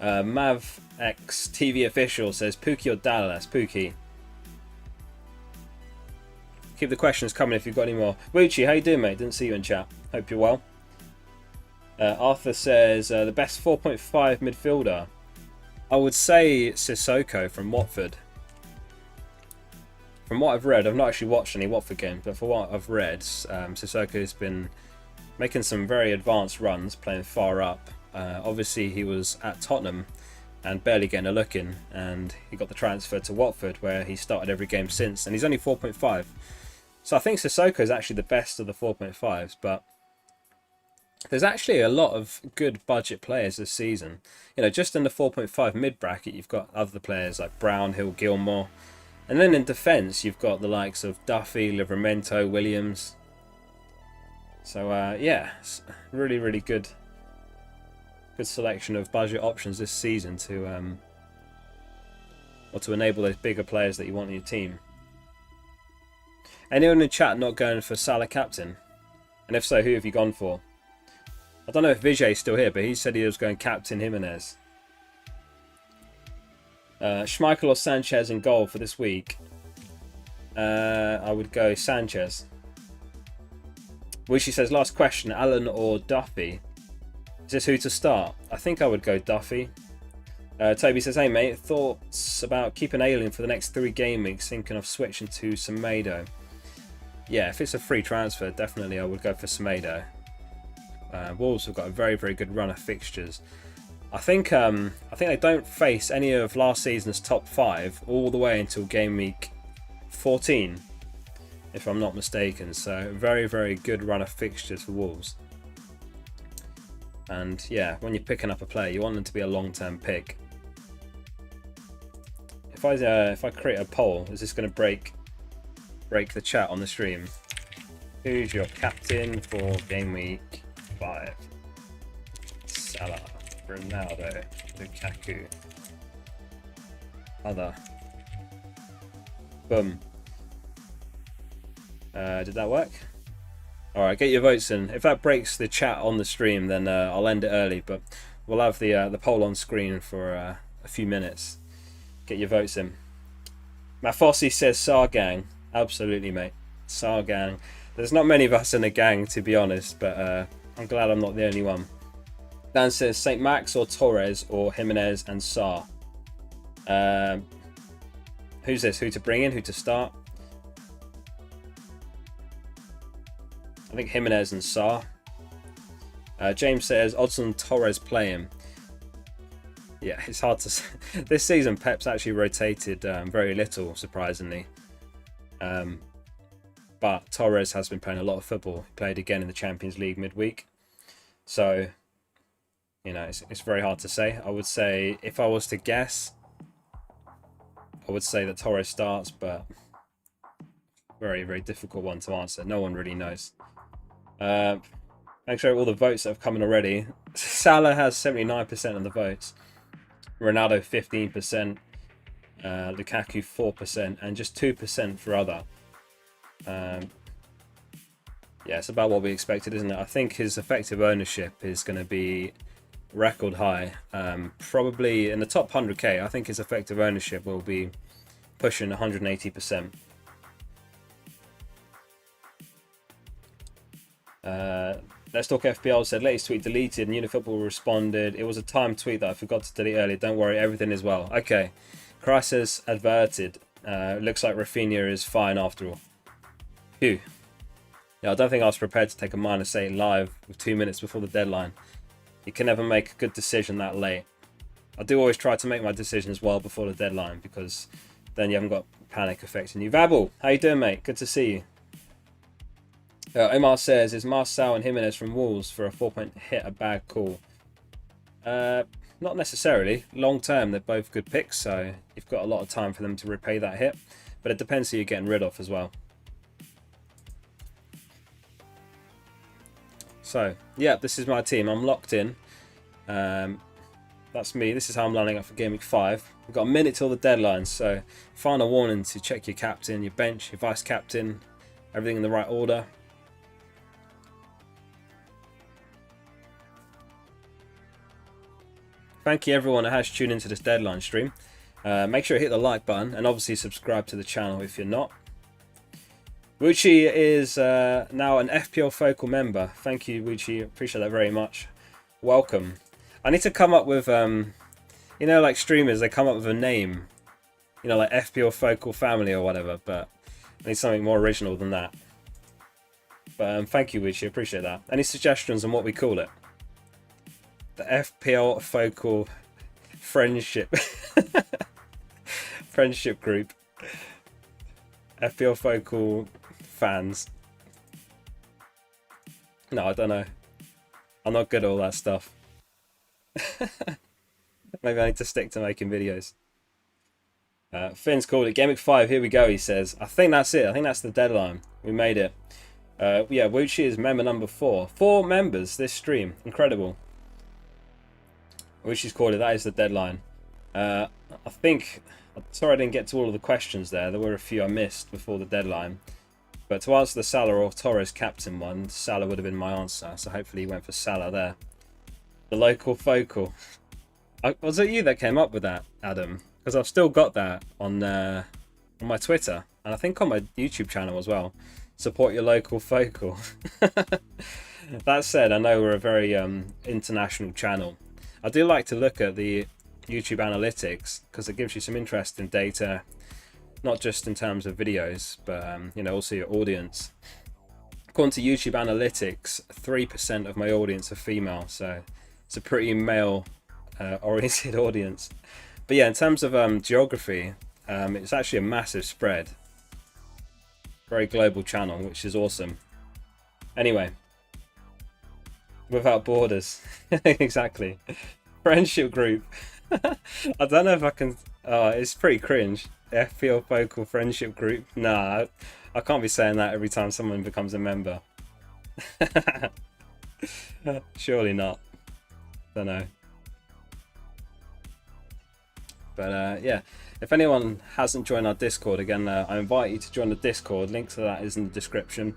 S1: Mav X TV official says, Pookie or Dallas? Pookie. Keep the questions coming if you've got any more. Wuchi, how you doing, mate? Didn't see you in chat. Hope you're well. Arthur says, the best 4.5 midfielder. I would say Sissoko from Watford. From what I've read, I've not actually watched any Watford games, but for what I've read, Sissoko has been making some very advanced runs, playing far up. Obviously, he was at Tottenham and barely getting a look in, and he got the transfer to Watford, where he started every game since, and he's only 4.5. So I think Sissoko is actually the best of the 4.5s, but there's actually a lot of good budget players this season. You know, just in the 4.5 mid bracket, you've got other players like Brownhill, Gilmore. And then in defence, you've got the likes of Duffy, Livramento, Williams. So, yeah, it's really good selection of budget options this season to enable those bigger players that you want in your team. Anyone in chat not going for Salah captain? And if so, who have you gone for? I don't know if Vijay's still here, but he said he was going captain Jimenez. Schmeichel or Sanchez in goal for this week? I would go Sanchez. Wishy says, last question, Allen or Duffy? Is this who to start? I think I would go Duffy. Toby says, hey mate, thoughts about keeping Alien for the next 3 game weeks, thinking of switching to Semedo? Yeah, if it's a free transfer, definitely I would go for Semedo. Wolves have got a very good run of fixtures. I think they don't face any of last season's top 5 all the way until game week 14, if I'm not mistaken. So very good run of fixtures for Wolves. And yeah, when you're picking up a player, you want them to be a long-term pick. If I create a poll, is this going to break the chat on the stream? Who's your captain for game week 5? Salah, Ronaldo, Lukaku, other. Boom. Did that work? Alright, get your votes in. If that breaks the chat on the stream, then I'll end it early, but we'll have the poll on screen for a few minutes. Get your votes in. Mafossi says Sargang. Absolutely, mate. Sargang. There's not many of us in a gang, to be honest, but I'm glad I'm not the only one. Dan says St. Max or Torres or Jimenez and Sarr. Who's this? Who to bring in? Who to start? I think Jimenez and Sarr. James says odds on Torres playing. Yeah, it's hard to say. This season Pep's actually rotated very little, surprisingly. But Torres has been playing a lot of football. He played again in the Champions League midweek. So, you know, it's very hard to say. I would say, if I was to guess, I would say that Torres starts, but very difficult one to answer. No one really knows. Thanks for all the votes that have come in already. Salah has 79% of the votes. Ronaldo 15%. Lukaku 4%. And just 2% for other. Yeah, it's about what we expected, isn't it? I think his effective ownership is going to be record high. Probably in the top 100k, I think his effective ownership will be pushing 180%. Let's Talk FPL said, latest tweet deleted, and Unifootball responded, it was a timed tweet that I forgot to delete earlier, don't worry, everything is well. Okay, crisis averted. Looks like Rafinha is fine after all. Phew. Yeah, I don't think I was prepared to take a -8 live with 2 minutes before the deadline. You can never make a good decision that late. I do always try to make my decisions well before the deadline, because then you haven't got panic affecting you. Vabel, how you doing, mate? Good to see you. Omar says, is Marcel and Jimenez from Wolves for a 4-point hit a bad call? Not necessarily. Long term, they're both good picks, so you've got a lot of time for them to repay that hit. But it depends who you're getting rid of as well. So, yeah, this is my team. I'm locked in. That's me. This is how I'm lining up for Gameweek 5. We've got a minute till the deadline, so final warning to check your captain, your bench, your vice captain, everything in the right order. Thank you everyone who has tuned into this deadline stream. Make sure you hit the like button and obviously subscribe to the channel if you're not. Wuchi is now an FPL Focal member. Thank you, Wuchi. Appreciate that very much. Welcome. I need to come up with, you know, like streamers, they come up with a name. You know, like FPL Focal Family or whatever, but I need something more original than that. But thank you, Wuchi. Appreciate that. Any suggestions on what we call it? The FPL Focal Friendship Friendship Group. FPL Focal Fans. No, I don't know. I'm not good at all that stuff. Maybe I need to stick to making videos. Finn's called it. Gameweek 5, here we go, he says. I think that's it. I think that's the deadline. We made it. Yeah, Wuchi is member number 4. 4 members this stream. Incredible. Wuchi's called it. That is the deadline. I think... Sorry I didn't get to all of the questions there. There were a few I missed before the deadline. But to answer the Salah or Torres captain one, Salah would have been my answer. So hopefully he went for Salah there. The local focal. Was it you that came up with that, Adam? Because I've still got that on my Twitter. And I think on my YouTube channel as well. Support your local focal. That said, I know we're a very international channel. I do like to look at the YouTube analytics because it gives you some interesting data, not just in terms of videos, but you know, also your audience. According to YouTube analytics, 3% of my audience are female, so it's a pretty male oriented audience. But yeah, in terms of geography, it's actually a massive spread. Very global channel, which is awesome. Anyway, without borders. Exactly. Friendship group. I don't know if I can... Oh, it's pretty cringe. FPL Focal Friendship Group. Nah, I can't be saying that every time someone becomes a member. Surely not. Don't know. But yeah, if anyone hasn't joined our Discord, again, I invite you to join the Discord. Link to that is in the description.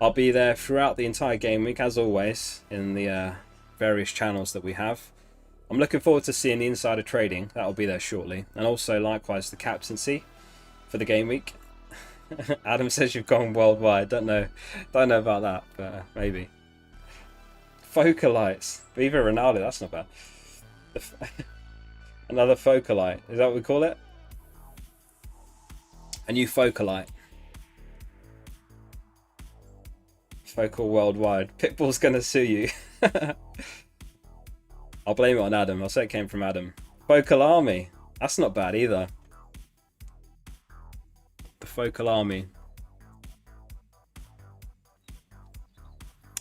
S1: I'll be there throughout the entire game week, as always, in the various channels that we have. I'm looking forward to seeing the insider trading. That'll be there shortly. And also, likewise, the captaincy for the game week. Adam says you've gone worldwide. Don't know about that, but maybe. Focalites. Viva Ronaldo, that's not bad. Another Focalite. Is that what we call it? A new Focalite. Focal worldwide. Pitbull's gonna sue you. I'll blame it on Adam. I'll say it came from Adam. Focal Army. That's not bad either. The Focal Army.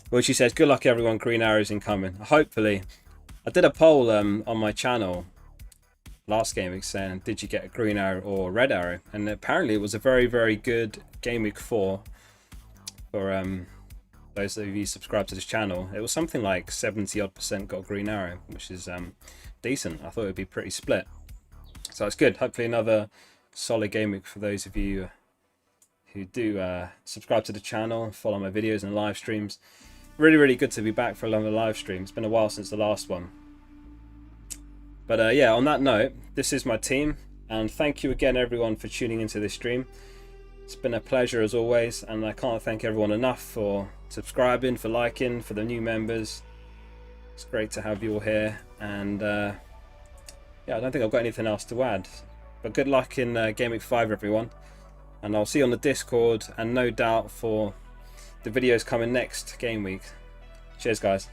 S1: Well, she says, good luck everyone. Green arrows incoming. Hopefully. I did a poll on my channel last game week saying, did you get a green arrow or a red arrow? And apparently it was a very, very good game week 4 for those of you subscribe to this channel. It was something like 70% got green arrow, which is decent. I thought it would be pretty split. So it's good. Hopefully another solid game week for those of you who do subscribe to the channel, follow my videos and live streams. Really, really good to be back for another live stream. It's been a while since the last one. But yeah, on that note, this is my team. And thank you again, everyone, for tuning into this stream. It's been a pleasure as always, and I can't thank everyone enough for subscribing, for liking, for the new members. It's great to have you all here, and yeah, I don't think I've got anything else to add. But good luck in Gameweek 5, everyone, and I'll see you on the Discord, and no doubt for the videos coming next game week. Cheers, guys.